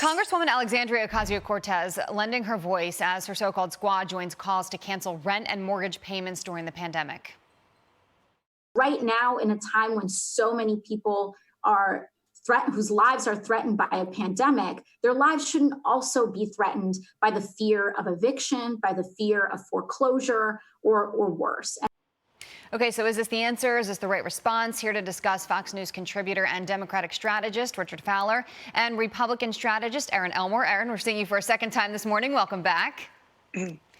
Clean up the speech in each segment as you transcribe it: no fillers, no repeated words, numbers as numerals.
Congresswoman Alexandria Ocasio-Cortez lending her voice as her so-called squad joins calls to cancel rent and mortgage payments during the pandemic. Right now, in a time when so many people are whose lives are threatened by a pandemic, their lives shouldn't also be threatened by the fear of eviction, by the fear of foreclosure, or worse. Okay, so is this the answer? Is this the right response? Here to discuss, Fox News contributor and Democratic strategist Richard Fowler and Republican strategist Erin Elmore. Erin, we're seeing you for a second time this morning. Welcome back.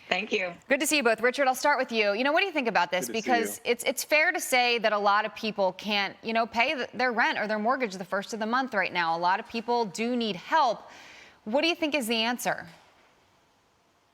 Thank you. Good to see you both. Richard, I'll start with you. What do you think about this? Because it's fair to say that a lot of people can't, pay their rent or their mortgage the first of the month right now. A lot of people do need help. What do you think is the answer?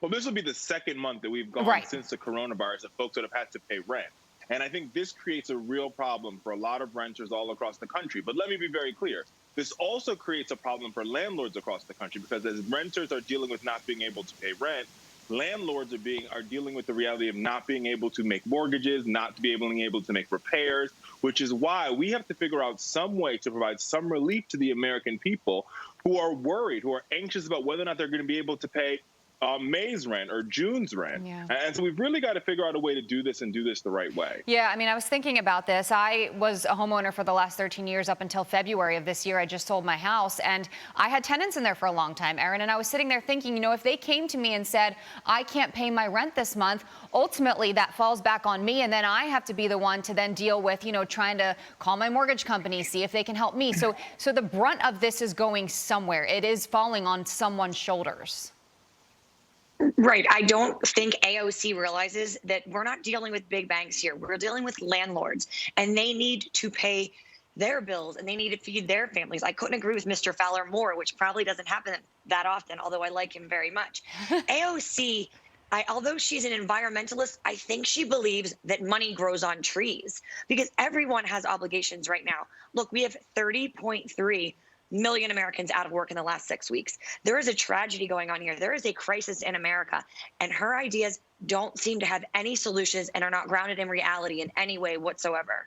Well, this will be the second month that we've gone since the coronavirus that folks would have had to pay rent. And I think this creates a real problem for a lot of renters all across the country. But let me be very clear. This also creates a problem for landlords across the country, because as renters are dealing with not being able to pay rent, landlords are dealing with the reality of not being able to make mortgages, not being able to make repairs, which is why we have to figure out some way to provide some relief to the American people who are worried, who are anxious about whether or not they're going to be able to pay May's rent or June's rent. Yeah. And so we've really got to figure out a way to do this and do this the right way. Yeah, I was thinking about this. I was a homeowner for the last 13 years up until February of this year. I just sold my house and I had tenants in there for a long time, Erin, and I was sitting there thinking, if they came to me and said, I can't pay my rent this month, ultimately that falls back on me, and then I have to be the one to then deal with, trying to call my mortgage company, see if they can help me. So the brunt of this is going somewhere. It is falling on someone's shoulders. Right. I don't think AOC realizes that we're not dealing with big banks here. We're dealing with landlords, and they need to pay their bills and they need to feed their families. I couldn't agree with Mr. Fowler more, which probably doesn't happen that often, although I like him very much. AOC, although she's an environmentalist, I think she believes that money grows on trees, because everyone has obligations right now. Look, we have 30.3 million Americans out of work in the last 6 weeks. There is a tragedy going on here. There is a crisis in America, and her ideas don't seem to have any solutions and are not grounded in reality in any way whatsoever.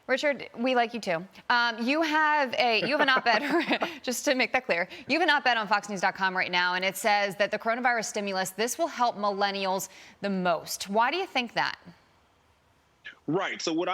Richard, we like you too. You have an op-ed, just to make that clear, you have an op-ed on foxnews.com right now, and it says that the coronavirus stimulus, this will help millennials the most. Why do you think that? Right. So what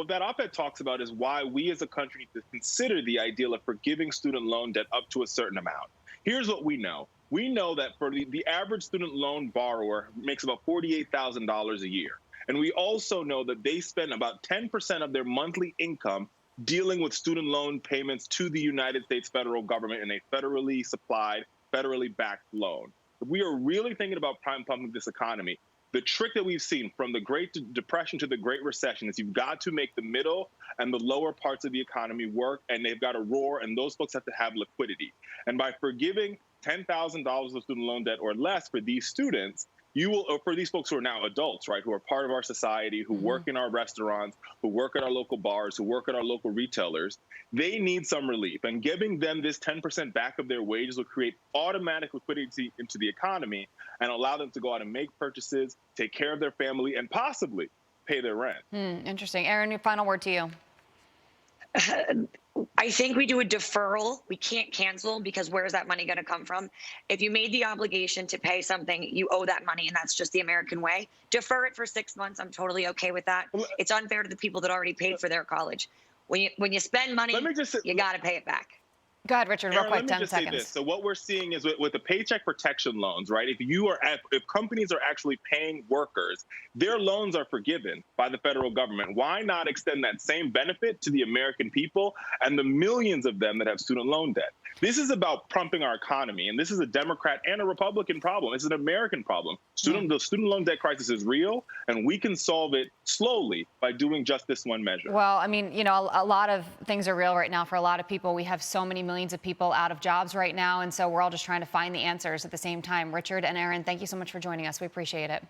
that op-ed talks about is why we as a country need to consider the ideal of forgiving student loan debt up to a certain amount. Here's what we know. We know that for the average student loan borrower makes about $48,000 a year. And we also know that they spend about 10% of their monthly income dealing with student loan payments to the United States federal government in a federally supplied, federally backed loan. If we are really thinking about prime pumping this economy, the trick that we've seen from the Great Depression to the Great Recession is you've got to make the middle and the lower parts of the economy work, and they've got to roar, and those folks have to have liquidity. And by forgiving $10,000 of student loan debt or less for these students, or for these folks who are now adults, right, who are part of our society, who work in our restaurants, who work at our local bars, who work at our local retailers, they need some relief. And giving them this 10% back of their wages will create automatic liquidity into the economy and allow them to go out and make purchases, take care of their family, and possibly pay their rent. Interesting. Erin, your final word to you. I think we do a deferral. We can't cancel, because where is that money going to come from? If you made the obligation to pay something, you owe that money, and that's just the American way. Defer it for 6 months. I'm totally okay with that. It's unfair to the people that already paid for their college. When you spend money, you got to pay it back. Go ahead, Richard, real quick, 10 seconds. Let me just say this. So what we're seeing is with the paycheck protection loans, right? If companies are actually paying workers, their loans are forgiven by the federal government. Why not extend that same benefit to the American people and the millions of them that have student loan debt? This is about pumping our economy, and this is a Democrat and a Republican problem. It's an American problem. The student loan debt crisis is real, and we can solve it slowly by doing just this one measure. Well, a lot of things are real right now for a lot of people. We have so many millions of people out of jobs right now, and so we're all just trying to find the answers at the same time. Richard and Erin, thank you so much for joining us. We appreciate it.